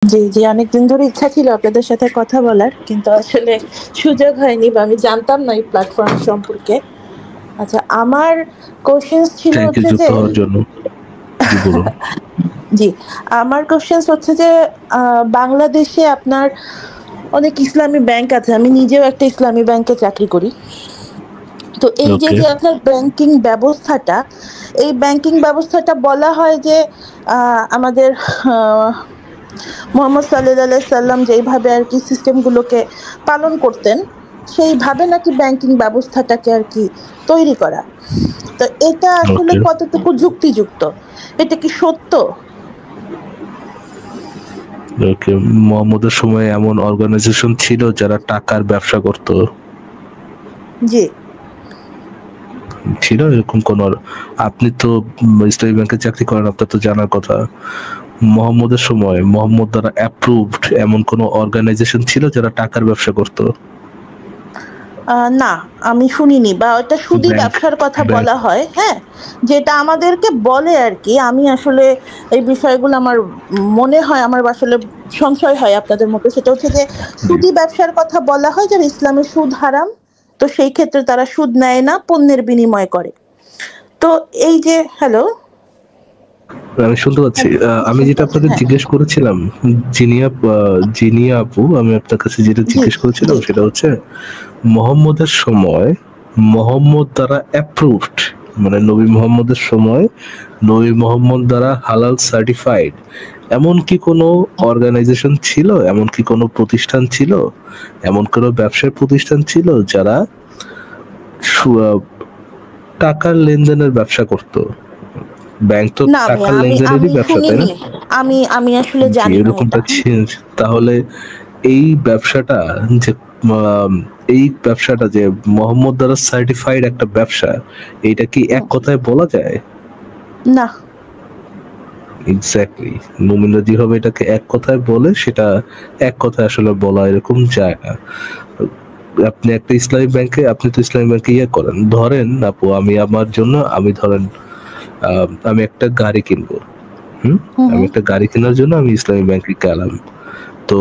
জি, জি। অনেকদিন ধরে ইচ্ছা ছিল আপনাদের সাথে কথা বলার। কিন্তু আসলে সুযোগ হয়নি বা আমি জানতাম না এই প্ল্যাটফর্ম সম্পর্কে। আচ্ছা, আমার কোয়েশ্চেনস ছিল থ্যাংক ইউ হচ্ছে যুক্ত যে হওয়ার জন্য। জি বলুন। জি, আমার কোয়েশ্চেনস হচ্ছে যে আ বাংলাদেশে আপনার অনেক ইসলামী ব্যাংক আছে। আমি নিজেও একটা ইসলামী ব্যাংকে চাকরি করি। তো এই যে, ওকে, যে আপনার ব্যাংকিং ব্যবস্থাটা, এই ব্যাংকিং ব্যবস্থাটা বলা হয় যে আ আমাদের আ মোহাম্মদ সাল্লাল্লাহু আলাইহি সাল্লাম যেইভাবে আরকি সিস্টেমগুলোকে পালন করতেন, সেইভাবে নাকি ব্যাংকিং ব্যবস্থাটাকে আরকি তৈরি করা। তো এটা আসলে ওকে, কতটুকু যুক্তিযুক্ত? এটা কি সত্য? ওকে। মোহাম্মদের সময় এমন অর্গানাইজেশন ছিল যারা টাকার ব্যবসা করত? জি। ছিল এরকম কোন আপনি তো ইসলামী ব্যাংকে চাকরি করেন, আপনার তো জানার কথা। মোহাম্মদের সময় মোহাম্মদ দ্বারা অ্যাপ্রুভড এমন কোন অর্গানাইজেশন ছিল যারা টাকার ব্যবসা করত? না, আমি শুনিনি বা ওটা সুদি ব্যাংক ব্যবসার কথা ব্যাংক বলা হয়, হ্যাঁ? যেটা আমাদেরকে বলে আরকি। আমি আসলে এই বিষয়গুলো আমার মনে হয় আমার আসলে সংশয় হয় আপনাদের মতো। সেটা হচ্ছে যে জি। সুদি ব্যবসার কথা বলা হয় যে ইসলামে সুদ হারাম। তো সেই ক্ষেত্রে তারা সুদ নেয় না, পণ্যের বিনিময় করে। তো এই যে হ্যালো? আমি শুনতে পাচ্ছি। আমি শুনতে যেটা পাচ্ছেন? আপনাকে হ্যাঁ। জিজ্ঞেস করেছিলাম, জিনিয়া আপু, আমি আপনার কাছে যেটা জি, জিজ্ঞেস করেছিলাম জি। সেটা হচ্ছে মোহাম্মদের সময় মোহাম্মদ দ্বারা অ্যাপ্রুভড, মানে নবী মোহাম্মদের সময় নবী মোহাম্মদ দ্বারা হালাল সার্টিফাইড এমন কি কোনো অর্গানাইজেশন ছিল, এমন কি কোনো প্রতিষ্ঠান ছিল, এমন কোনো ব্যবসায় প্রতিষ্ঠান ছিল যারা সু- আহ, টাকার লেনদেনের ব্যবসা করত? ব্যাংক তো না ভাইয়া টাকার আমি লেনদেনেরই আমি ব্যবসা, তাই না? শুনিনি। আমি আসলে জি, জানি না এরকমটা এটা। তাহলে এই ব্যবসাটা যে আম, এই ব্যবসাটা যে মোহাম্মদ দ্বারা সার্টিফাইড একটা ব্যবসা, এইটা কি এক হুম, কথায় বলা যায়? না। এক্স্যাক্টলি। মুমিনরা যেভাবে এটাকে এক কথায় বলে, সেটা এক কথায় আসলে বলা এরকম যায় না। আপনি একটা ইসলামী ব্যাংকে, আপনি তো ইসলামী ব্যাংকে ইয়ে করেন, ধরেন আপু, আমি আমার জন্য, আমি ধরেন আমি একটা গাড়ি কিনবো। হুম, হুম, আমি হুম। একটা গাড়ি কেনার জন্য আমি ইসলামী ব্যাংকে গেলাম। তো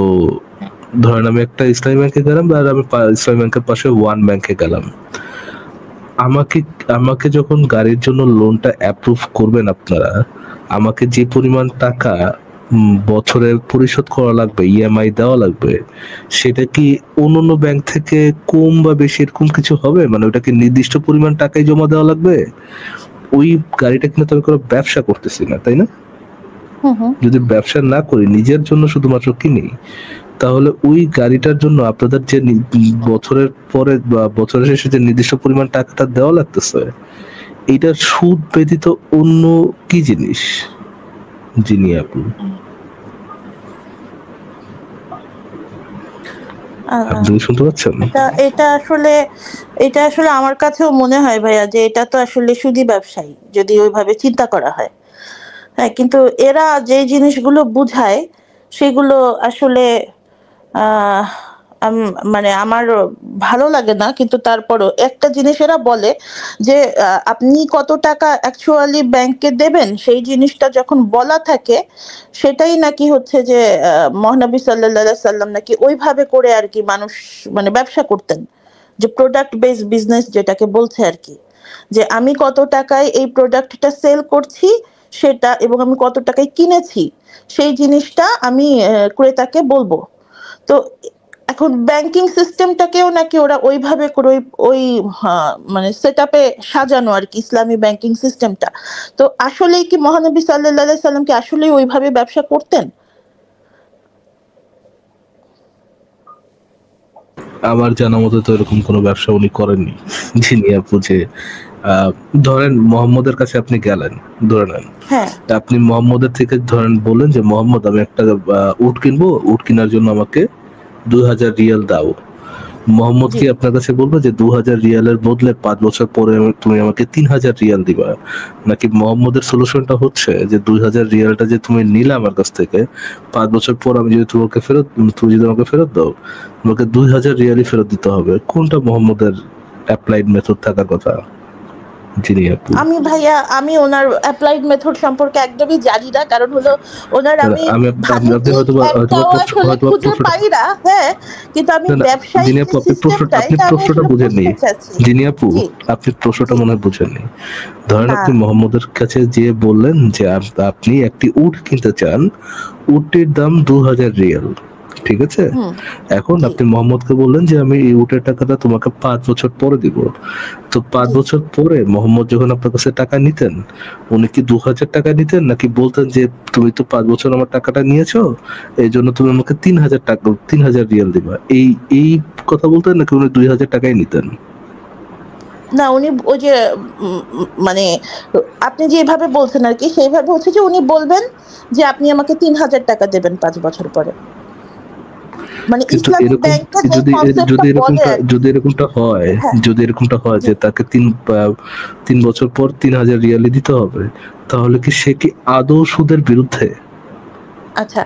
ধরেন আমি একটা ইসলামী ব্যাংকে গেলাম, আর আমি ইসলামী ব্যাংকের পাশে ওয়ান ব্যাংকে গেলাম। আমাকে আমাকে যখন গাড়ির জন্য লোনটা অ্যাপ্রুভ করবেন আপনারা, আমাকে যে পরিমাণ টাকা বছরে পরিশোধ করা লাগবে, ইএমআই দেওয়া লাগবে, সেটা কি অন্যান্য ব্যাংক থেকে কম বা বেশি এরকম কিছু হবে? মানে ওটা কি নির্দিষ্ট পরিমাণ টাকাই জমা দেওয়া লাগবে? ওই গাড়িটা কিন্তু আমি কোনো ব্যবসা করতেছি না, তাই না? হুম, হুম। যদি ব্যবসা না করি, নিজের জন্য শুধুমাত্র কিনি, তাহলে ওই গাড়িটার জন্য আপনাদের যে বছরের পরে বা বছরের শেষে যে নির্দিষ্ট পরিমাণ টাকাটা দেওয়া লাগতেছে, এইটার সুদ ব্যতীত অন্য কি জিনিস? যিনি আপনি আ আপনি কি শুনতে পাচ্ছেন? এটা এটা আসলে এটা আসলে আমার কাছেও মনে হয় ভাইয়া যে এটা তো আসলে সুদি ব্যবসায়ী যদি ওইভাবে চিন্তা করা হয়। হ্যাঁ, কিন্তু এরা যে জিনিসগুলো বুঝায় সেগুলো আসলে আহ আম মানে আমার ভালো লাগে না। কিন্তু তারপরও একটা জিনিস এরা বলে যে আপনি কত টাকা অ্যাকচুয়ালি ব্যাংকে দেবেন সেই জিনিসটা যখন বলা থাকে সেটাই নাকি হচ্ছে যে মহানবী সাল্লাল্লাহু আলাইহি সাল্লাম নাকি ওইভাবে করে আরকি মানুষ মানে ব্যবসা করতেন। যে প্রোডাক্ট বেসড বিজনেস যেটাকে বলছে আরকি। যে আমি কত টাকায় এই প্রোডাক্টটা সেল করছি সেটা এবং আমি কত টাকায় কিনেছি সেই জিনিসটা আমি ক্রেতাকে বলব। তো এখন ব্যাংকিং সিস্টেমটাকেও নাকি ওরা ওইভাবে করে ওই মানে সেটআপে সাজানো আরকি ইসলামী ব্যাংকিং সিস্টেমটা। তো আসলেই কি মহানবী সাল্লাল্লাহু আলাইহি সাল্লাম কি আসলেই ওইভাবে ব্যবসা করতেন? আমার জানা মতে তো এরকম কোনো ব্যবসা উনি করেননি। যিনি আপু যে আহ, ধরেন মোহাম্মদের কাছে আপনি গেলেন, ধরে নেন হ্যাঁ। আপনি মোহাম্মদের থেকে ধরেন বললেন যে মোহাম্মদ, আমি একটা উট কিনবো, উট কেনার জন্য আমাকে 2000 রিয়াল দাও। মোহাম্মদ জি। কি আপনার কাছে বলবে যে 2000 রিয়ালের বদলে 5 বছর পরে তুমি আমাকে 3000 রিয়াল দিবা? নাকি মোহাম্মদের সলিউশনটা হচ্ছে যে 2000 রিয়ালটা যে তুমি নিলে আমার কাছ থেকে, 5 বছর পর আমি যদি তুমি যদি আমাকে ফেরত দাও, তোমাকে 2000 রিয়ালই ফেরত দিতে হবে? কোনটা মোহাম্মদের অ্যাপ্লাইড মেথড থাকার কথা? যিনি আপু? আমি ভাইয়া আমি ওনার অ্যাপ্লাইড মেথড সম্পর্কে একদমই জানি না, কারণ হলো ওনার না, না, আমি আপনি বাণিজ্যিক হয়তোবা একটাও আসলে খুঁজে প্রশ্নটা, পাই না, হ্যাঁ, কিন্তু আমি না, না, ব্যবসায়িক যিনি যে আপু সিস্টেমটা আপনি এটা আমি প্রশ্নটা আসলে বুঝেননি। বুঝতে চাচ্ছি। যিনি আপু, জি আপনি প্রশ্নটা জি মনে হয় বুঝেননি। ধরেন না। আপনি মোহাম্মদের কাছে যেয়ে বললেন যে আপনি একটি উট কিনতে চান, উটটির দাম 2000 রিয়াল, ঠিক আছে? হুম। এখন জি আপনি মোহাম্মদকে বললেন যে আমি এই উটের টাকাটা তোমাকে 5 বছর পরে দিব। তো পাঁচ জি বছর পরে মোহাম্মদ যখন আপনার কাছে টাকা নিতেন, উনি কি 2000 টাকা নিতেন, নাকি বলতেন যে তুমি তো 5 বছর আমার টাকাটা নিয়েছো, এই জন্য তুমি আমাকে 3000 টাকা, 3000 রিয়াল দিবা, এই এই কথা বলতেন, নাকি উনি 2000 টাকাই নিতেন? না, উনি ওই যে মানে আপনি যেভাবে বলছেন আর কি সেইভাবে হচ্ছে যে উনি বলবেন যে আপনি আমাকে 3000 টাকা দেবেন 5 বছর পরে, মানে কিন্তু ইসলামী এরকম, ব্যাংকে যে যদি কনসেপ্টটা যদি বলে এরকমটা আর কি। যদি এরকমটা হয়, হ্যাঁ যদি এরকমটা হয় জি। যে তাকে 3 বছর পর 3000 রিয়ালি দিতে হবে, তাহলে কি সে কি আদৌ সুদের বিরুদ্ধে? আচ্ছা,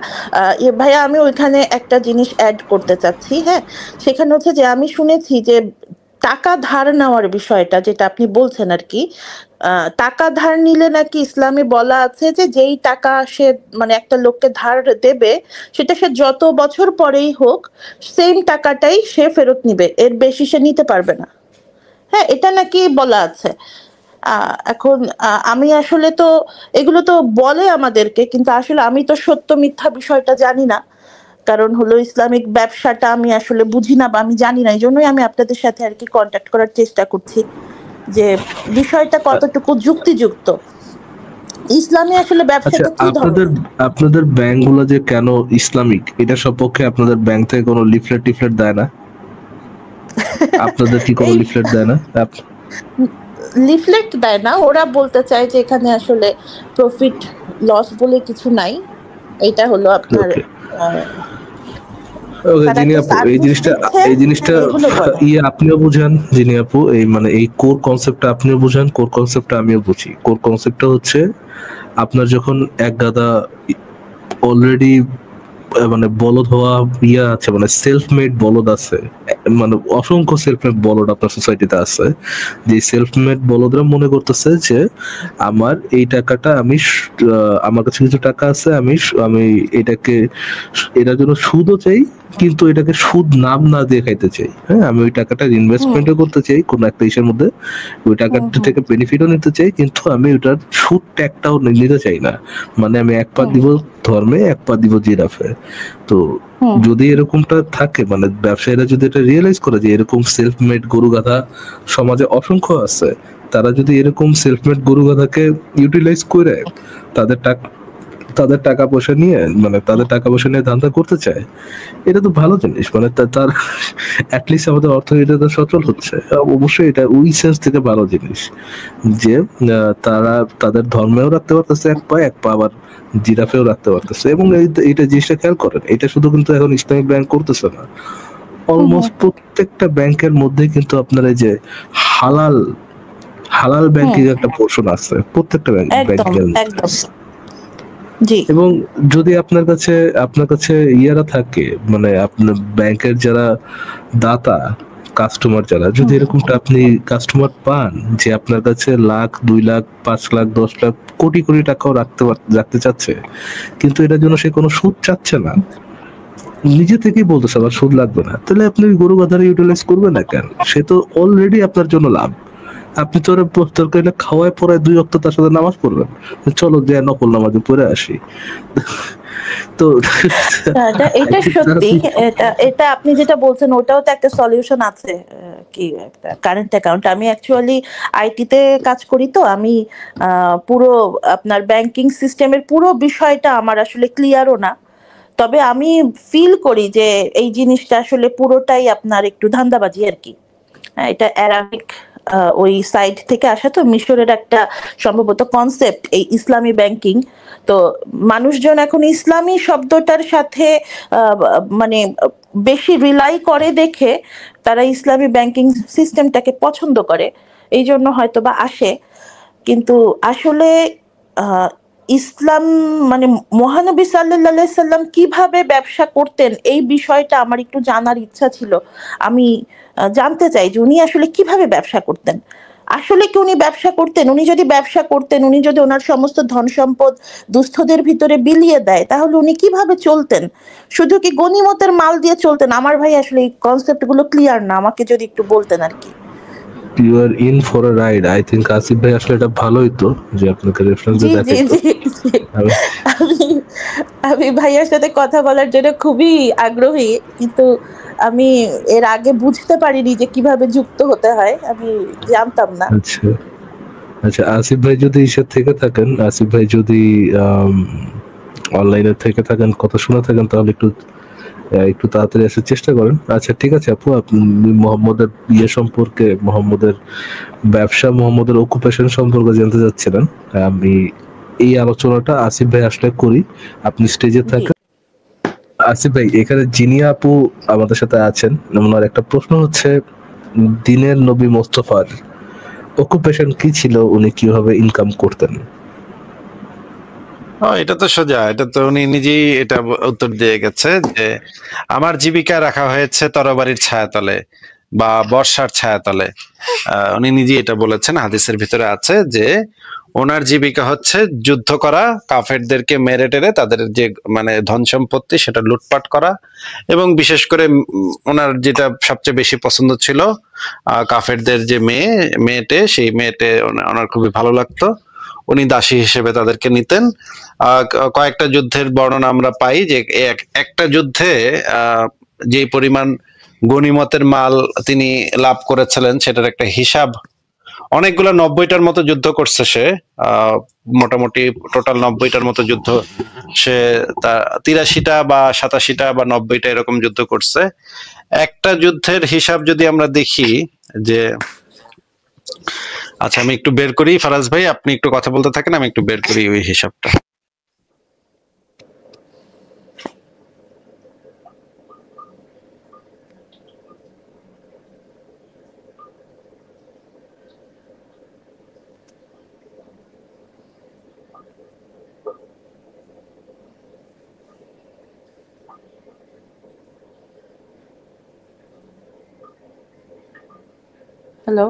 ভাইয়া আমি ওইখানে একটা জিনিস এড করতে চাচ্ছি, হ্যাঁ? সেখানে হচ্ছে যে আমি শুনেছি যে টাকা ধার নেওয়ার বিষয়টা যেটা আপনি বলছেন আরকি, টাকা ধার নিলে নাকি ইসলামে বলা আছে যে যেই টাকা সে মানে একটা লোককে ধার দেবে, সেটা সে যত বছর পরেই হোক, সেইম টাকাটাই সে ফেরত নিবে। এর বেশি সে নিতে পারবে না। হ্যাঁ, এটা নাকি বলা আছে। এখন আমি আসলে তো এগুলো তো বলে আমাদেরকে, কিন্তু আসলে আমি তো সত্য মিথ্যা বিষয়টা জানি না। কারণ হলো ইসলামিক ব্যবসাটা আমি আসলে বুঝি না বা আমি জানি না। এজন্যই আমি আপনাদের সাথে আরকি কনট্যাক্ট করার চেষ্টা করছি যে বিষয়টা কতটুকু যুক্তিযুক্ত। ইসলামে আসলে আচ্ছা, ব্যবসাটা কি আপনাদের ধরনের? আপনাদের ব্যাংকগুলো যে কেন ইসলামিক, এটা সপক্ষে আপনাদের ব্যাংক থেকে কোনো লিফলেট টিফলেট দেয় না? আপনাদের কি কোনো এই লিফলেট দেয় না? লিফলেট দেয় না। ওরা বলতে চায় যে এখানে আসলে প্রফিট লস বলে কিছু নাই। এইটা হলো আপনার ওকে, আ ওকে, তারা যিনি একটা আপু, সার্ভিস দিচ্ছে। এই হ্যাঁ, জিনিসটা এগুলো বলে। আপনিও বুঝান, যিনি আপু, এই মানে এই কোর কনসেপ্টটা আপনিও বুঝান, কোর কনসেপ্টটা আমিও বুঝি। কোর কনসেপ্টটা হচ্ছে আপনার যখন এক গাদা অলরেডি মানে বলদ হওয়া আছে, মানে সেলফ মেড বলদ আছে, মানে অসংখ্য সেলফ মেড বলদ আপনার সোসাইটিতে আছে, যে সেলফ মেড বলদরা মনে করতেছে যে আমার এই টাকাটা আমি আমার কাছে কিছু টাকা আছে, আমি এটাকে, এটার জন্য সুদও চাই, কিন্তু এটাকে সুদ নাম না দিয়ে খাইতে চাই। হ্যাঁ, আমি ওই টাকাটা হুম, ইনভেস্টমেন্টও করতে চাই কোনো একটা ইসের মধ্যে, ওই হুম, টাকাটা হুম, থেকে বেনিফিটও নিতে চাই, কিন্তু আমি ওটার সুদ ট্যাগটাও নিতে চাই না। মানে আমি এক পা হুম, দিব ধর্মে, এক পা দিব জিরাফে। তো হুম, যদি এরকমটা থাকে, মানে ব্যবসায়ীরা যদি এটা রিয়েলাইজ করে যে এরকম সেলফ মেড গরু গাধা সমাজে অসংখ্য আছে, তারা যদি এরকম সেলফ মেড গরু গাধাকে ইউটিলাইজ করে তাদের টাকা তাদের টাকা পয়সা নিয়ে, মানে তাদের টাকা পয়সা নিয়ে ধান্দা করতে চায়, এটা তো ভালো জিনিস। মানে তার অ্যাটলিস্ট আমাদের অর্থনীতিটা সচল হচ্ছে। অবশ্যই এটা ওই সেন্স থেকে ভালো জিনিস যে তারা তাদের ধর্মেও রাখতে পারতেছে এক পা, এক পা আবার জিরাফেও রাখতে পারতেছে। এবং এইটা জিনিসটা খেয়াল করেন, এটা শুধু কিন্তু এখন ইসলামিক ব্যাংক করতেছে না, হুম, হুম, অলমোস্ট প্রত্যেকটা ব্যাংকের মধ্যে কিন্তু আপনার এই যে হালাল হালাল হুম, ব্যাংকিং একটা পোর্শন আছে প্রত্যেকটা একদম, ব্যাংকিং এর মধ্যে। একদম। জি। এবং যদি আপনার কাছে ইয়ারা থাকে, মানে আপনার ব্যাংকের যারা দাতা, কাস্টমার যারা, যদি হুম, এরকমটা আপনি কাস্টমার পান যে আপনার কাছে লাখ, 2 লাখ, 5 লাখ, 10 লাখ, কোটি কোটি টাকাও রাখতে চাচ্ছে, কিন্তু এটার জন্য সে কোনো সুদ চাচ্ছে না, নিজে থেকেই বলতেছে আমার সুদ লাগবে না, তাহলে আপনি ওই গরু গাধারে ইউটিলাইজ করবেন না কেন? সে তো অলরেডি আপনার জন্য লাভ। আপনি তো ওরা তরকারিটা খাওয়ায় পরে 2 ওয়াক্ত তার সাথে নামাজ পড়বেন, চলো যে নকল নামাজে পড়ে আসি। তো এটা তারা সত্যি। তো এটা এটা আপনি যেটা বলছেন ওটাও তো একটা সলিউশন আছে। কি একটা কারেন্ট অ্যাকাউন্ট। আমি অ্যাকচুয়ালি আইটিতে কাজ করি, তো আমি পুরো আপনার ব্যাংকিং সিস্টেমের পুরো বিষয়টা আমার আসলে ক্লিয়ারও না। তবে আমি ফিল করি যে এই জিনিসটা আসলে পুরোটাই আপনার একটু ধান্দাবাজি আরকি। হ্যাঁ, এটা অ্যারাবিক ওই সাইড থেকে আসা, তো মিশরের একটা সম্ভবত কনসেপ্ট এই ইসলামী ব্যাংকিং। তো মানুষজন এখন ইসলামী শব্দটার সাথে মানে বেশি রিলাই করে দেখে তারা ইসলামী ব্যাংকিং সিস্টেমটাকে পছন্দ করে, এই জন্য হয়তো বা আসে। কিন্তু আসলে আহ, ইসলাম মানে মহানবী সাল্লাল্লাহু সাল্লাম কিভাবে ব্যবসা করতেন এই বিষয়টা আমার একটু জানার ইচ্ছা ছিল। আমি জানতে চাই যে উনি আসলে কিভাবে ব্যবসা করতেন। আসলে কি উনি ব্যবসা করতেন? উনি যদি ব্যবসা করতেন, উনি যদি ওনার সমস্ত ধন সম্পদ দুস্থদের ভিতরে বিলিয়ে দেয়, তাহলে উনি কিভাবে চলতেন? শুধু কি গনিমতের মাল দিয়ে চলতেন? আমার ভাই আসলে এই কনসেপ্ট গুলো ক্লিয়ার না, আমাকে যদি একটু বলতেন আর কি। You are in for a ride. I think Asif ভাই আসলে এটা ভালোই তো যে আপনাকে রেফারেন্স জি দিয়ে জি দেখাইতো। জি জি। আমি আমি আমি ভাইয়ার সাথে কথা বলার জন্য খুবই আগ্রহী, কিন্তু আমি এর আগে বুঝতে পারিনি যে কিভাবে যুক্ত হতে হয়, আমি জানতাম না। আচ্ছা আচ্ছা, আসিফ ভাই যদি ইসের থেকে থাকেন, আসিফ ভাই যদি অনলাইনে থেকে থাকেন, কথা শুনে থাকেন, তাহলে একটু একটু তাড়াতাড়ি আসার চেষ্টা করেন। আচ্ছা ঠিক আছে আপু, আপনি মোহাম্মদের ইয়ে সম্পর্কে, মোহাম্মদের ব্যবসা, মোহাম্মদের অকুপেশন সম্পর্কে জানতে চাচ্ছিলেন। আমি এই আলোচনাটা আসিফ ভাই আসলে করি, আপনি স্টেজে জি। থাকেন। আসিফ ভাই, এখানে জিনিয়া আপু আমাদের সাথে আছেন, ওনার একটা প্রশ্ন হচ্ছে, দিনের নবী মোস্তফার অকুপেশন কি ছিল, উনি কিভাবে ইনকাম করতেন? এটা তো সোজা, এটা তো উনি নিজেই এটা উত্তর দিয়ে গেছে যে আমার জীবিকা রাখা হয়েছে তরবারির ছায়াতলে বা বর্ষার ছায়াতলে। উনি নিজেই এটা বলেছেন, হাদিসের ভিতরে আছে যে ওনার জীবিকা হচ্ছে যুদ্ধ করা, কাফেরদেরকে মেরে টেরে তাদের যে মানে ধন সম্পত্তি সেটা লুটপাট করা, এবং বিশেষ করে ওনার যেটা সবচেয়ে বেশি পছন্দ ছিল, কাফেরদের যে মেয়েটে, সেই মেয়েটে ওনার খুবই ভালো লাগতো। উনি দাসী হিসেবে তাদেরকে নিতেন। কয়েকটা যুদ্ধের বর্ণনা আমরা পাই যে একটা যুদ্ধে যে পরিমাণ গনিমতের মাল তিনি লাভ করেছিলেন সেটার একটা হিসাব, অনেকগুলো 90টার মতো যুদ্ধ করছে সে, মোটামুটি টোটাল 90টার মতো যুদ্ধ সে, 83টা বা 87টা বা 90টা এরকম যুদ্ধ করছে। একটা যুদ্ধের হিসাব যদি আমরা দেখি যে, আচ্ছা আমি একটু বের করি, ফারাজ ভাই আপনি একটু কথা বলতে থাকেন, আমি একটু বের করি ওই হিসাবটা। হ্যালো।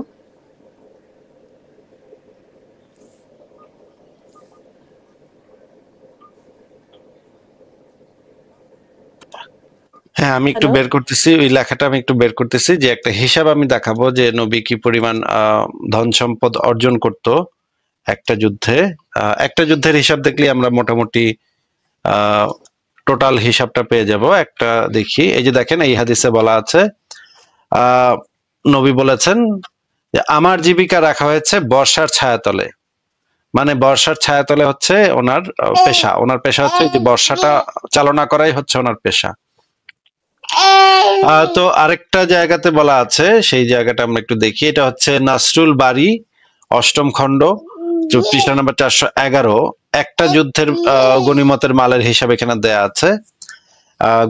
হ্যাঁ আমি একটু হ্যালো। বের করতেছি, ওই লেখাটা আমি একটু বের করতেছি যে একটা হিসাব আমি দেখাবো যে নবী কি পরিমাণ ধন সম্পদ অর্জন করত একটা যুদ্ধে। একটা যুদ্ধের হিসাব দেখলে আমরা মোটামুটি টোটাল হিসাবটা পেয়ে যাব। একটা দেখি, এই যে দেখেন এই হাদিসে বলা আছে, আহ নবী বলেছেন যে আমার জীবিকা রাখা হয়েছে বর্ষার ছায়াতলে। মানে বর্ষার ছায়াতলে হচ্ছে ওনার পেশা, ওনার পেশা হচ্ছে যে বর্ষাটা চালনা করাই হচ্ছে ওনার পেশা। তো আরেকটা জায়গাতে বলা আছে, সেই জায়গাটা আমরা একটু দেখি, এটা হচ্ছে নাসরুল বাড়ি, অষ্টম খণ্ড, পৃষ্ঠা নাম্বার 411। একটা যুদ্ধের গনিমতের মালের হিসাব এখানে দেয়া আছে।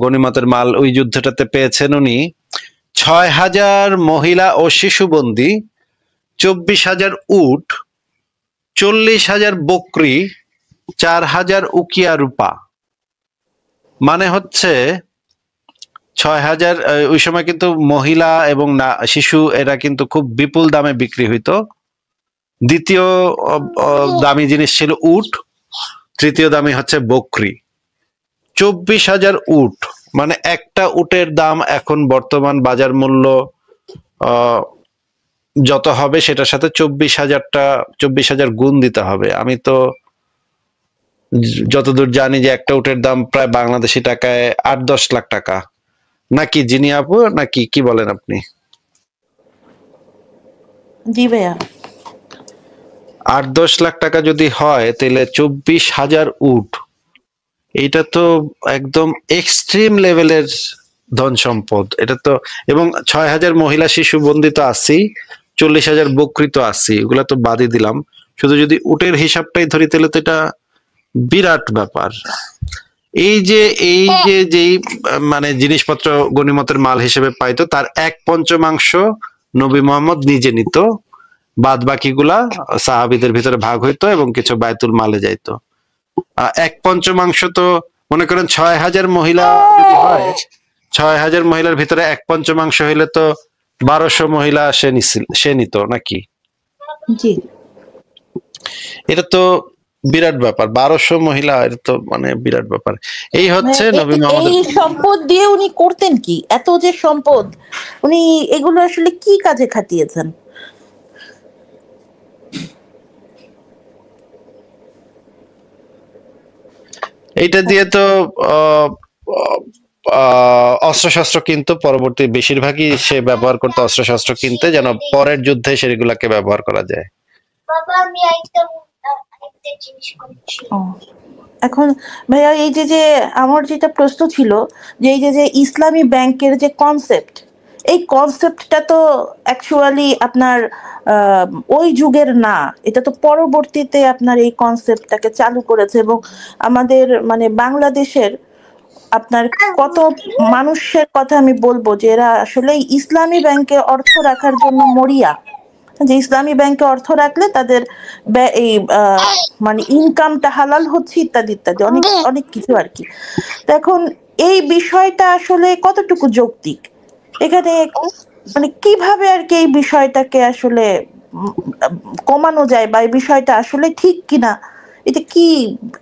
গনিমতের মাল ওই যুদ্ধটাতে পেয়েছেন উনি 6,000 মহিলা ও শিশু বন্দী, 24,000 উট, 40,000 বকরি, 4,000 উকিয়া রূপা। মানে হচ্ছে 6,000, ওই সময় কিন্তু মহিলা এবং শিশু এরা কিন্তু খুব বিপুল দামে বিক্রি হইতো। দ্বিতীয় দামি জিনিস ছিল উট, তৃতীয় দামি হচ্ছে বকরি। 24,000 উট, মানে একটা উটের দাম এখন বর্তমান বাজার মূল্য যত হবে সেটার সাথে 24,000 গুণ দিতে হবে। আমি তো যতদূর জানি যে একটা উটের দাম প্রায় বাংলাদেশি টাকায় 8-10 লাখ টাকা, নাকি জিনি আপু, নাকি কি বলেন আপনি? জি ভাইয়া। 8-10 লাখ টাকা যদি হয় তাহলে 24,000 উট, এইটা তো একদম এক্সট্রিম লেভেলের ধন সম্পদ এটা তো। এবং 6,000 মহিলা শিশু বন্দী তো আছেই, 40,000 বকরি তো আছেই, এগুলা তো বাদই দিলাম। শুধু যদি উটের হিসাবটাই ধরি তাহলে তো এটা বিরাট ব্যাপার। এই যে যেই মানে জিনিসপত্র গনিমতের মাল হিসেবে পাইতো তার 1/5 নবী মোহাম্মদ নিজে নিত, বাদ বাকিগুলা সাহাবীদের ভিতরে ভাগ হইতো এবং কিছু বায়তুল মালে যাইতো। 1/5 তো মনে করেন 6,000 মহিলা যদি হয়, 6,000 মহিলার ভিতরে 1/5 হইলে তো 1200 মহিলা সে নিত নাকি? জি। এটা তো বিরাট ব্যাপার, 1200 মহিলা, এটা তো মানে বিরাট ব্যাপার। এই হচ্ছে নবী এই মোহাম্মদের। সম্পদ দিয়ে উনি করতেন কি? এত যে সম্পদ, উনি এগুলো আসলে কি কাজে খাটিয়েছেন? এইটা দিয়ে তো অস্ত্রশস্ত্র কিন্তু পরবর্তী বেশিরভাগই সে ব্যবহার করতে, অস্ত্রশস্ত্র কিনতে, যেন পরের যুদ্ধে সেগুলাকে ব্যবহার করা যায়। ও, এখন ভাইয়া এই যে আমার যেটা প্রশ্ন ছিল, যে এই যে ইসলামী ব্যাংকের যে কনসেপ্ট, এই কনসেপ্টটা তো অ্যাকচুয়ালি আপনার আহ, ওই যুগের না, এটা তো পরবর্তীতে আপনার এই কনসেপ্টটাকে চালু করেছে। এবং আমাদের মানে বাংলাদেশের আপনার কত মানুষের কথা আমি বলবো যে এরা আসলে ইসলামী ব্যাংকে অর্থ রাখার জন্য মরিয়া, যে ইসলামী ব্যাংকে অর্থ রাখলে তাদের এই মানে ইনকামটা হালাল হচ্ছে, ইত্যাদি ইত্যাদি অনেক অনেক কিছু আর কি। তো এখন এই বিষয়টা আসলে কতটুকু যৌক্তিক এখানে, মানে কিভাবে আর কি এই বিষয়টাকে আসলে কমানো যায়, বা এই বিষয়টা আসলে ঠিক কিনা, এটা কি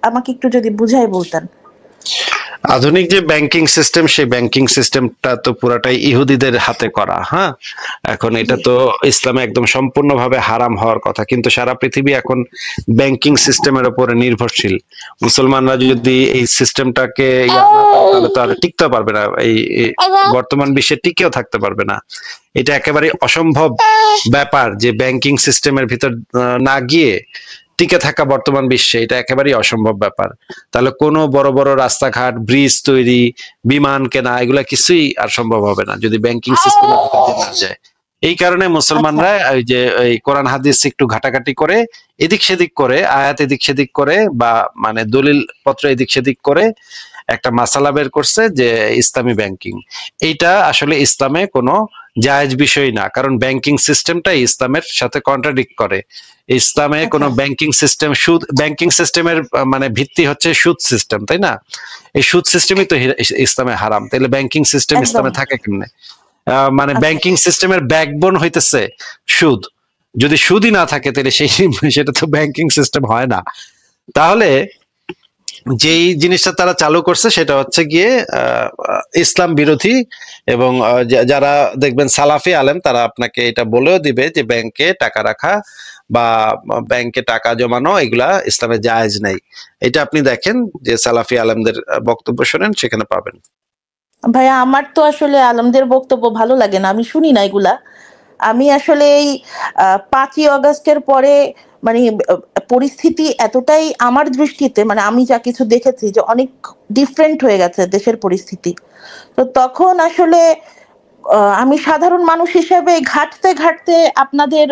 আমাকে একটু যদি বুঝাই বলতেন। আধুনিক যে ব্যাংকিং সিস্টেম, সেই ব্যাংকিং সিস্টেমটা তো পুরাটাই ইহুদিদের হাতে করা। হ্যাঁ, এখন এটা তো ইসলামে একদম সম্পূর্ণভাবে হারাম হওয়ার কথা, কিন্তু সারা পৃথিবী এখন ব্যাংকিং সিস্টেমের উপরে নির্ভরশীল। মুসলমানরা যদি এই সিস্টেমটাকে তাহলে তো আর টিকতে পারবে না, এই বর্তমান বিশ্বে টিকেও থাকতে পারবে না। এটা একেবারে অসম্ভব ব্যাপার যে ব্যাংকিং সিস্টেমের ভিতর না গিয়ে টিকে থাকা বর্তমান বিশ্বে, এটা একেবারেই অসম্ভব ব্যাপার। তাহলে কোনো বড় বড় রাস্তাঘাট, ব্রিজ তৈরি, বিমান কেনা, এগুলা কিছুই আর সম্ভব হবে না যদি ব্যাংকিং সিস্টেমের ভিতর না যায়। এই কারণে মুসলমানরা ওই যে ওই কোরআন হাদিস একটু ঘাটাঘাটি করে, এদিক সেদিক করে, আয়াত এদিক সেদিক করে, বা মানে দলিল পত্র এদিক সেদিক করে একটা মাসালা বের করছে যে ইসলামী ব্যাংকিং। এইটা আসলে ইসলামে কোনো জায়েজ বিষয় না, কারণ ব্যাংকিং সিস্টেমটা ইসলামের সাথে কন্ট্রাডিক্ট করে। ইসলামে কোনো ব্যাংকিং সিস্টেম, সুদ ব্যাংকিং সিস্টেমের মানে ভিত্তি হচ্ছে সুদ সিস্টেম, তাই না? এই সুদ সিস্টেমই তো ইসলামে হারাম, তাহলে ব্যাংকিং সিস্টেম ইসলামে থাকে কেমনে? মানে ব্যাংকিং সিস্টেমের ব্যাকবোন হইতেছে সুদ। যদি সুদই না থাকে তাহলে সেটা তো ব্যাংকিং সিস্টেম হয় না। তাহলে যেই জিনিসটা তারা চালু করছে সেটা হচ্ছে গিয়ে ইসলাম বিরোধী। এবং যারা দেখবেন সালাফি আলেম, তারা আপনাকে এটা বলেও দিবে যে ব্যাংকে টাকা রাখা বা ব্যাংকে টাকা জমানো এগুলা ইসলামে জায়েজ নাই। এটা আপনি দেখেন যে সালাফি আলেমদের বক্তব্য শোনেন, সেখানে পাবেন। ভাইয়া আমার তো আসলে আলমদের বক্তব্য ভালো লাগে না, আমি শুনি না এগুলা। আমি আসলে এই 5ই আগস্টের পরে মানে পরিস্থিতি এতটাই আমার দৃষ্টিতে, মানে আমি যা কিছু দেখেছি যে অনেক ডিফারেন্ট হয়ে গেছে দেশের পরিস্থিতি। তো তখন আসলে আমি সাধারণ মানুষ হিসেবে ঘাঁটতে ঘাঁটতে আপনাদের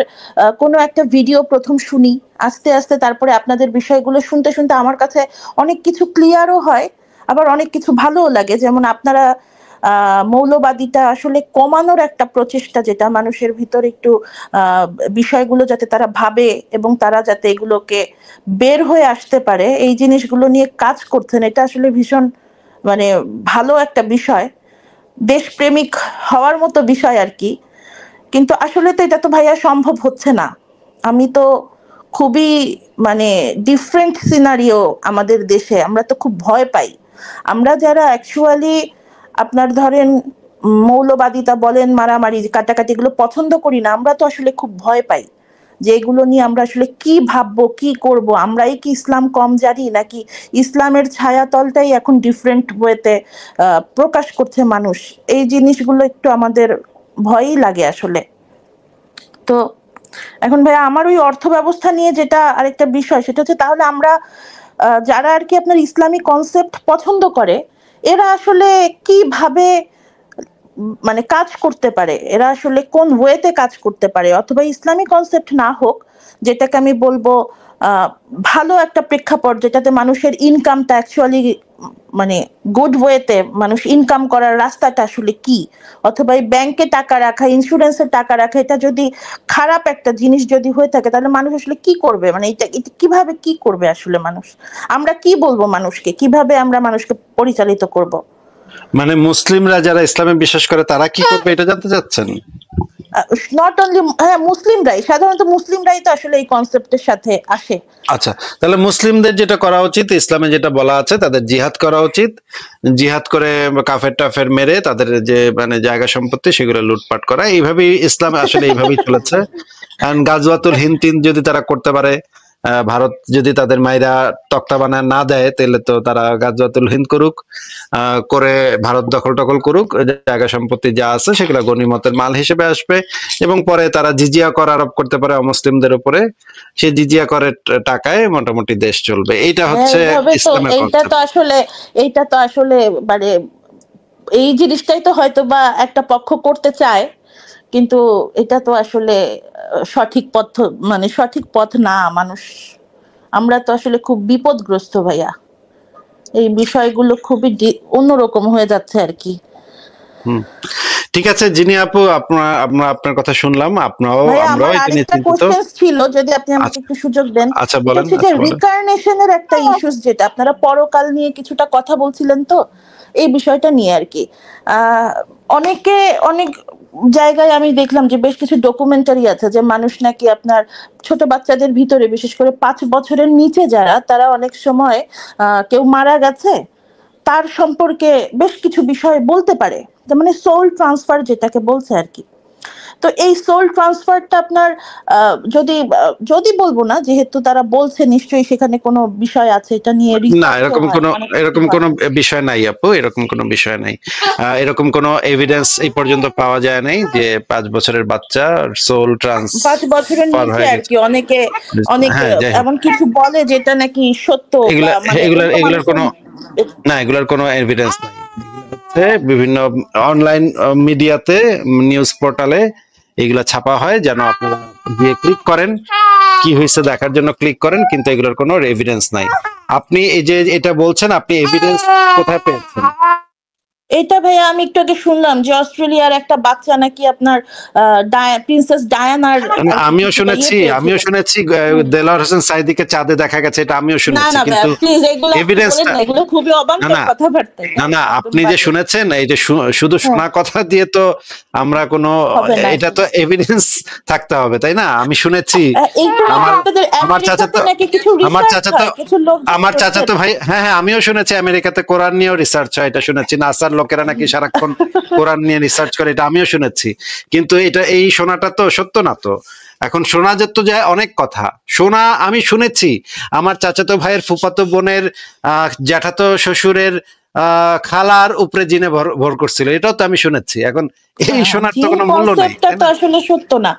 কোনো একটা ভিডিও প্রথম শুনি, আস্তে আস্তে তারপরে আপনাদের বিষয়গুলো শুনতে শুনতে আমার কাছে অনেক কিছু ক্লিয়ারও হয়, আবার অনেক কিছু ভালোও লাগে। যেমন আপনারা মৌলবাদিতা আসলে কমানোর একটা প্রচেষ্টা, যেটা মানুষের ভিতর একটু বিষয়গুলো যাতে তারা ভাবে এবং তারা যাতে এগুলোকে বের হয়ে আসতে পারে, এই জিনিসগুলো নিয়ে কাজ করছেন, এটা আসলে ভীষণ মানে ভালো একটা বিষয়, দেশপ্রেমিক হওয়ার মতো বিষয় আর কি। কিন্তু আসলে তো এটা তো ভাইয়া সম্ভব হচ্ছে না। আমি তো খুবই মানে ডিফারেন্ট সিনারিও আমাদের দেশে, আমরা তো খুব ভয় পাই। আমরা যারা অ্যাকচুয়ালি আপনার ধরেন মৌলবাদিতা বলেন, মারামারি কাটাকাটি, এগুলো পছন্দ করি না, আমরা তো আসলে খুব ভয় পাই যে এগুলো নিয়ে আমরা আসলে কি ভাববো, কি করব, আমরাই কি ইসলাম কম জানি, নাকি ইসলামের ছায়াতলটাই এখন ডিফারেন্ট ওয়েতে প্রকাশ করছে মানুষ। এই জিনিসগুলো একটু আমাদের ভয়ই লাগে আসলে। তো এখন ভাইয়া আমার ওই অর্থ ব্যবস্থা নিয়ে যেটা আরেকটা বিষয়, সেটা হচ্ছে তাহলে আমরা যারা আর কি আপনার ইসলামী কনসেপ্ট পছন্দ করে, এরা আসলে কিভাবে মানে কাজ করতে পারে, এরা আসলে কোন ওয়েতে কাজ করতে পারে, অথবা ইসলামী কনসেপ্ট না হোক, যেটাকে আমি বলবো ভালো একটা প্রেক্ষাপট যেটাতে মানুষের ইনকামটা অ্যাকচুয়ালি মানে গুড ওয়েতে মানুষ ইনকাম করার রাস্তাটা আসলে কি, অথবা এই ব্যাংকে টাকা রাখা, ইন্স্যুরেন্সে টাকা রাখা, এটা যদি খারাপ একটা জিনিস যদি হয়ে থাকে, তাহলে মানুষ আসলে কি করবে, মানে এটা কিভাবে কি করবে আসলে মানুষ, আমরা কি বলবো মানুষকে, কিভাবে আমরা মানুষকে পরিচালিত করব? মানে মুসলিমরা যারা ইসলামে বিশ্বাস করে তারা কি করবে এটা জানতে চাচ্ছেন? নট অনলি, হ্যাঁ মুসলিমরাই, সাধারণত মুসলিমরাই তো আসলে এই কনসেপ্টের সাথে আসে। আচ্ছা, তাহলে মুসলিমদের যেটা করা উচিত, ইসলামে যেটা বলা আছে, তাদের জিহাদ করা উচিত। জিহাদ করে কাফের টাফের মেরে তাদের যে মানে জায়গা সম্পত্তি সেগুলো লুটপাট করা, এইভাবেই ইসলাম আসলে এইভাবেই চলেছে। গাজওয়াতুল হিন্দ টিন্দ যদি তারা করতে পারে, ভারত যদি তাদের মাইরা তক্তা বানায় না দেয়, তাহলে তো তারা গাজওয়াতুল হিন্দ করুক, করে ভারত দখল টখল করুক, জায়গা সম্পত্তি যা আছে সেগুলো গনিমতের মাল হিসেবে আসবে, এবং পরে তারা জিজিয়া কর আরোপ করতে পারে অমুসলিমদের উপরে। সেই জিজিয়া করের টাকায় মোটামুটি দেশ চলবে। এইটা হচ্ছে এইভাবে তো ইসলামের এইটা তো কনসেপ্ট। আসলে এইটা তো আসলে মানে এই জিনিসটাই তো হয়তো বা একটা পক্ষ করতে চায়, কিন্তু এটা তো আসলে সঠিক পথ, মানে সঠিক পথ না। মানুষ, আমরা তো আসলে খুব বিপদগ্রস্ত ভাইয়া, এই বিষয়গুলো খুবই অন্যরকম হয়ে যাচ্ছে আর কি। হুম, ঠিক আছে জিনি আপু, আপনার কথা শুনলাম। ভাইয়া আমরাও আমার এটা নিয়ে আরেকটা চিন্তিত। কোশ্চেন ছিল, যদি আপনি আমাকে আচ্ছা, একটু সুযোগ দেন। আচ্ছা এটা বলেন, হচ্ছে যে আচ্ছা বলেন। রিকার্নেশনের একটা ইস্যুস, যেটা আপনারা পরকাল নিয়ে কিছুটা কথা বলছিলেন, তো এই বিষয়টা নিয়ে আর কি। আহ অনেকে অনেক জায়গায় আমি দেখলাম যে বেশ কিছু ডকুমেন্টারি আছে যে মানুষ নাকি আপনার ছোট বাচ্চাদের ভিতরে, বিশেষ করে 5 বছরের নিচে যারা, তারা অনেক সময় কেউ মারা গেছে তার সম্পর্কে বেশ কিছু বিষয় বলতে পারে, তার মানে সোল ট্রান্সফার যেটাকে বলছে আর কি। তো এই সোল ট্রান্সফারটা আপনার যদি বলবো না, যেহেতু তারা বলছে, নিশ্চয়ই সেখানে কোনো বিষয় আছে, এটা নিয়ে না, রিসার্চও হয়, অনেক কিছু এরকম হয়। কোনো বিষয় নাই আপু, এরকম কোনো বিষয় নাই। এরকম কোনো এভিডেন্স এই পর্যন্ত পাওয়া যায় নাই যে 5 বছরের বাচ্চা সোল 5 বছরের ট্রান্সফার নিচে হয়ে আর গেছে। কি, অনেকে অনেকে হ্যাঁ, যাই হোক, এমন কিছু বলে যেটা নাকি সত্য, বা এগুলা মানে এগুলার অন্য এগুলার মানুষের। কোনো, না এগুলার কোনো এভিডেন্স নাই। এগুলো হচ্ছে বিভিন্ন অনলাইন মিডিয়াতে, নিউজ পোর্টালে এগুলা ছাপা হয়, যেন আপনারা গিয়ে ক্লিক করেন, কি হয়েছে দেখার জন্য ক্লিক করেন, কিন্তু এগুলোর কোনো এভিডেন্স নাই। আপনি এই যে এটা বলছেন, আপনি এভিডেন্স কোথায় পেয়েছেন? এটা ভাইয়া আমি একটু আগে শুনলাম যে অস্ট্রেলিয়ার একটা বাচ্চা নাকি আপনার প্রিন্সেস ডায়ানার আর কি আমিও কিছুটা শুনেছি, পেয়েছিল। হুম। দেলোয়ার হোসেন সাইদিকে চাঁদে দেখা গেছে, এটা আমিও না শুনেছি, না ভাইয়া, কিন্তু প্লিজ এগুলো আপনি বলেন এভিডেন্সটা, না, এগুলো খুবই না অবান্তর না কথাবার্তা, এটা না না, একদম আপনি যে বাজে। শুনেছেন, এই যে শুধু হ্যাঁ, শোনা কথা দিয়ে তো আমরা কোনো, হবে না এটা তো আসলে। এভিডেন্স থাকতে হবে, তাই না? আমি শুনেছি এইটা নাকি আমার আপনাদের আমার আমেরিকাতে চাচাতো নাকি কিছু আমার রিসার্চ চাচাতো হয়, কিছু লোকজন আমার করছে আর চাচাতো কি। ভাই, হ্যাঁ হ্যাঁ, আমিও শুনেছি আমেরিকাতে কোরআন নিয়েও রিসার্চ হয়, এটা শুনেছি। নাসার লোকেরা নাকি সারাক্ষণ কোরআন নিয়ে রিসার্চ করে, এটা আমিও শুনেছি। কিন্তু এটা, এই শোনাটা তো সত্য না তো। এখন শোনা যেত যায় অনেক কথা, শোনা আমি শুনেছি আমার চাচাতো ভাইয়ের ফুফাতো বোনের জ্যাঠাতো শ্বশুরের খালার উপরে জিনে ভর করছিল, এটাও তো আমি শুনেছি। এখন এই শোনার তো জিন কোনো মূল্য নাই, কনসেপ্টটা তাই তো না? আসলে সত্য না,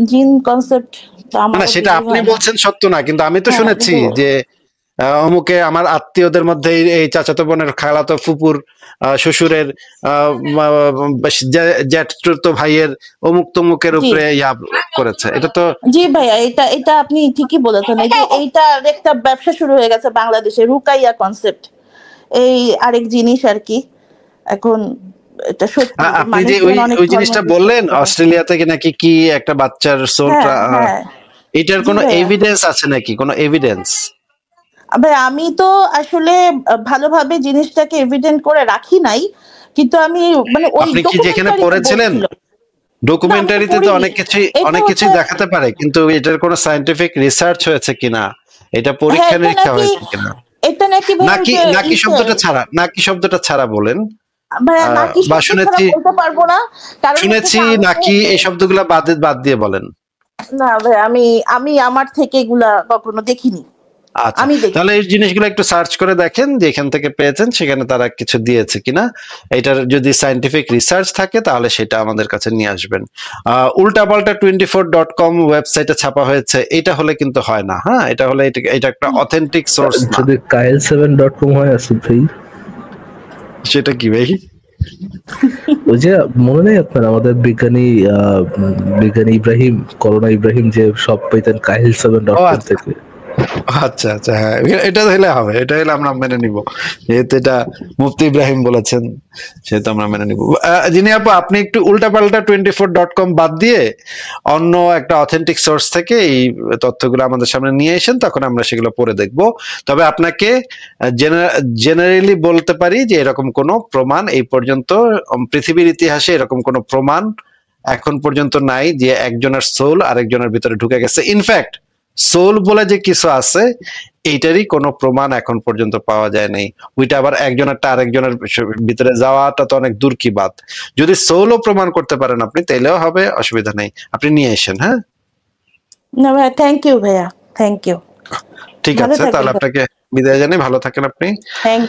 জিন কনসেপ্ট তো না না, আমারও সেটা বিলিভ আপনি হয় না। বলছেন সত্য না, কিন্তু আমি তো হ্যাঁ শুনেছি কিন্তু যে অমুকে আমার আত্মীয়দের মধ্যে এই চাচাতো বোনের খালাতো ফুপুর শ্বশুরের জ্যাঠতো ভাইয়ের অমুক তমুকের জি উপরে ইয়া করেছে, এটা তো। জি ভাইয়া, এটা এটা আপনি ঠিকই বলেছেন। এই যে এইটার একটা ব্যবসা শুরু হয়ে গেছে বাংলাদেশে, রুকাইয়া কনসেপ্ট, এই আরেক জিনিস আর কি। এখন এটা সত্যি যে আপনি যে মানুষজন ওই অনেক ওই ধর্ম জিনিসটা বিশ্বাস বললেন, করে। অস্ট্রেলিয়া থেকে নাকি কি একটা বাচ্চার সোল, হ্যাঁ হ্যাঁ, এটার জি কোনো ভাইয়া। এভিডেন্স আছে নাকি, কোনো এভিডেন্স? ভাই আমি তো আসলে ভালোভাবে জিনিসটাকে এভিডেন্ট করে রাখি নাই, কিন্তু আমি মানে ওই আপনি কি যেখানে ডকুমেন্টারিতে পড়েছিলেন, বলছিল। না আমি তো ডকুমেন্টারিতে তো পড়িনি, অনেক কিছুই এটা অনেক হচ্ছে। কিছুই দেখাতে পারে, কিন্তু এটার কোনো সায়েন্টিফিক রিসার্চ হয়েছে কিনা, এটা হ্যাঁ পরীক্ষা এটা নিরীক্ষা নাকি, হয়েছে কিনা, এটা নাকি ভাইয়া ওই নাকি যে নাকি ইসে, শব্দটা ছাড়া, নাকি শব্দটা ছাড়া বলেন। ভাইয়া নাকি বা শব্দ ছাড়া শুনেছি, বলতে পারবো না, কারণ হচ্ছে শুনেছি যে আমি নাকি, যেহেতু, এই শব্দগুলা বাদ দিয়ে বলেন। না ভাই আমি আমি আমার থেকে এগুলা কখনো দেখিনি, আচ্ছা, আমি দেখি। তাহলে এই জিনিসগুলো একটু সার্চ করে দেখেন যে এখান থেকে পেয়েছেন সেখানে তারা কিছু দিয়েছে কিনা। এটার যদি সায়েন্টিফিক রিসার্চ থাকে তাহলে সেটা আমাদের কাছে নিয়ে আসবেন। উল্টাপাল্টা 24.com ওয়েবসাইটে ছাপা হয়েছে, এটা হলে কিন্তু হয় না। হ্যাঁ, এটা হলে এটা একটা অথেন্টিক সোর্স না। যদি কায়েল7.com হয় আসিফ ভাই, সেটা কি ভাই? ওই যে মনে নেই আপনার আমাদের বিজ্ঞানী ইব্রাহিম, করোনা ইব্রাহিম যে সব পেতেন কাহিল7 ডট ও কম আচ্ছা থেকে। আচ্ছা আচ্ছা, হ্যাঁ, এটা হলে হবে, এটা হলে আমরা মেনে নিব, যেহেতু এটা মুফতি ইব্রাহিম বলেছেন, সেহেতু আমরা মেনে নিব। যিনি আপু, আপনি একটু উল্টাপাল্টা 24.com বাদ দিয়ে অন্য একটা অথেন্টিক সোর্স থেকে এই তথ্যগুলো আমাদের সামনে নিয়ে এসেন, তখন আমরা সেগুলো পড়ে দেখব। তবে আপনাকে জেনারেলি বলতে পারি যে এরকম কোনো প্রমাণ এই পর্যন্ত পৃথিবীর ইতিহাসে এরকম কোনো প্রমাণ এখন পর্যন্ত নাই যে একজনের সোল আরেকজনের ভিতরে ঢুকে গেছে। ইনফ্যাক্ট সোল বলে যে কিছু আছে এইটারই কোনো প্রমাণ এখন পর্যন্ত পাওয়া যায় নাই। ওইটা আবার একজনেরটা আরেকজনের ভিতরে যাওয়াটা তো অনেক দূর কি বাত। যদি সোলও প্রমাণ করতে পারেন আপনি তাইলেও হবে, অসুবিধা নেই, আপনি নিয়ে আসেন। হ্যাঁ, না ভাইয়া, থ্যাংক ইউ ভাইয়া, থ্যাংক ইউ। ঠিক ভালো আছে, থাকবেন। তাহলে আপনাকে বিদায় জানাই, ভালো থাকেন আপনি। থ্যাংক